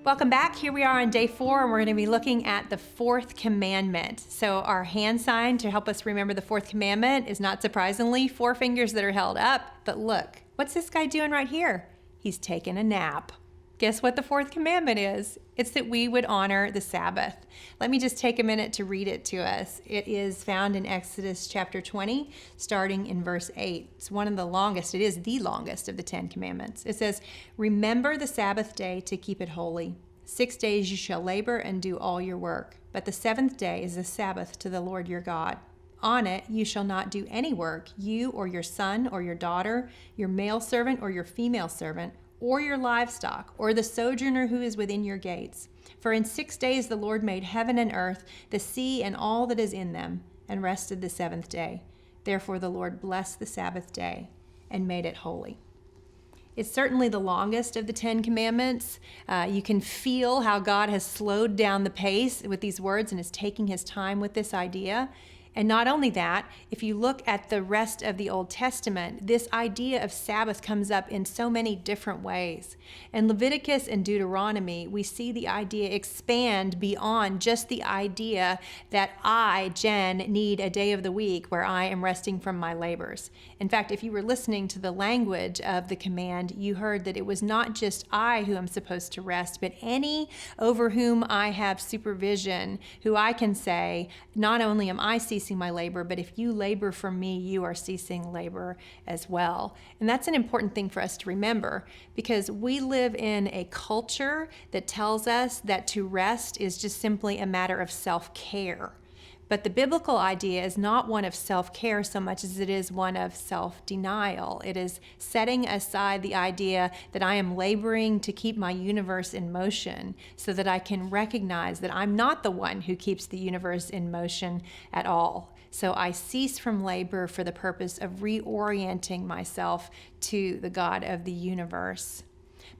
Welcome back. Here we are on day 4, and we're going to be looking at the 4th commandment. So our hand sign to help us remember the 4th commandment is, not surprisingly, 4 fingers that are held up. But look, what's this guy doing right here? He's taking a nap. Guess what the 4th commandment is? It's that we would honor the Sabbath. Let me just take a minute to read it to us. It is found in Exodus chapter 20, starting in verse 8. It's one of the longest. It is the longest of the 10 commandments. It says, "Remember the Sabbath day to keep it holy. 6 days you shall labor and do all your work. But the 7th day is a Sabbath to the Lord your God. On it you shall not do any work, you or your son or your daughter, your male servant or your female servant, or your livestock, or the sojourner who is within your gates. For in 6 days the Lord made heaven and earth, the sea and all that is in them, and rested the 7th day. Therefore the Lord blessed the Sabbath day and made it holy." It's certainly the longest of the 10 commandments. You can feel how God has slowed down the pace with these words and is taking his time with this idea. And not only that, if you look at the rest of the Old Testament, this idea of Sabbath comes up in so many different ways. In Leviticus and Deuteronomy, we see the idea expand beyond just the idea that I, Jen, need a day of the week where I am resting from my labors. In fact, if you were listening to the language of the command, you heard that it was not just I who am supposed to rest, but any over whom I have supervision, who I can say, not only am I ceasing my labor, but if you labor for me, you are ceasing labor as well. And that's an important thing for us to remember, because we live in a culture that tells us that to rest is just simply a matter of self-care. But the biblical idea is not one of self-care so much as it is one of self-denial. It is setting aside the idea that I am laboring to keep my universe in motion so that I can recognize that I'm not the one who keeps the universe in motion at all. So I cease from labor for the purpose of reorienting myself to the God of the universe.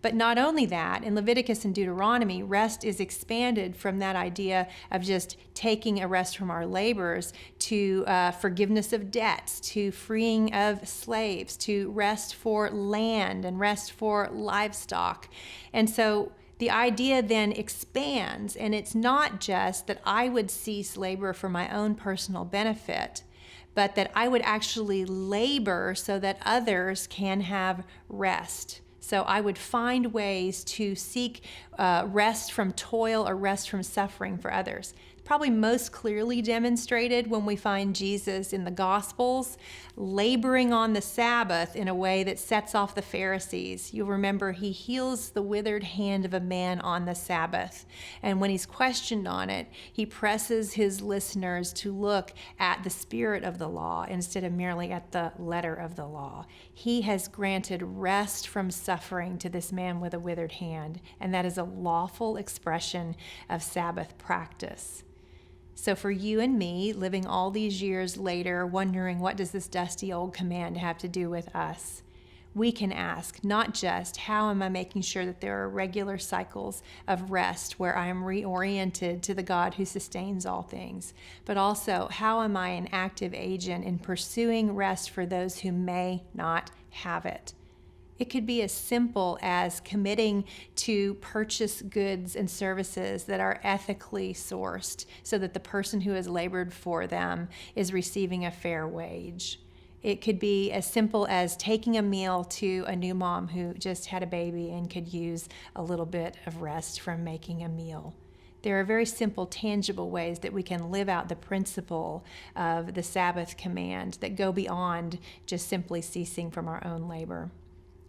But not only that, in Leviticus and Deuteronomy, rest is expanded from that idea of just taking a rest from our labors to forgiveness of debts, to freeing of slaves, to rest for land and rest for livestock. And so the idea then expands, and it's not just that I would cease labor for my own personal benefit, but that I would actually labor so that others can have rest. So I would find ways to seek rest from toil or rest from suffering for others. Probably most clearly demonstrated when we find Jesus in the Gospels laboring on the Sabbath in a way that sets off the Pharisees. You'll remember he heals the withered hand of a man on the Sabbath. And when he's questioned on it, he presses his listeners to look at the spirit of the law instead of merely at the letter of the law. He has granted rest from suffering to this man with a withered hand, and that is a lawful expression of Sabbath practice. So for you and me, living all these years later, wondering what does this dusty old command have to do with us, we can ask not just how am I making sure that there are regular cycles of rest where I am reoriented to the God who sustains all things, but also how am I an active agent in pursuing rest for those who may not have it. It could be as simple as committing to purchase goods and services that are ethically sourced so that the person who has labored for them is receiving a fair wage. It could be as simple as taking a meal to a new mom who just had a baby and could use a little bit of rest from making a meal. There are very simple, tangible ways that we can live out the principle of the Sabbath command that go beyond just simply ceasing from our own labor.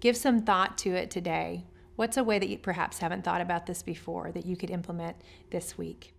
Give some thought to it today. What's a way that you perhaps haven't thought about this before that you could implement this week?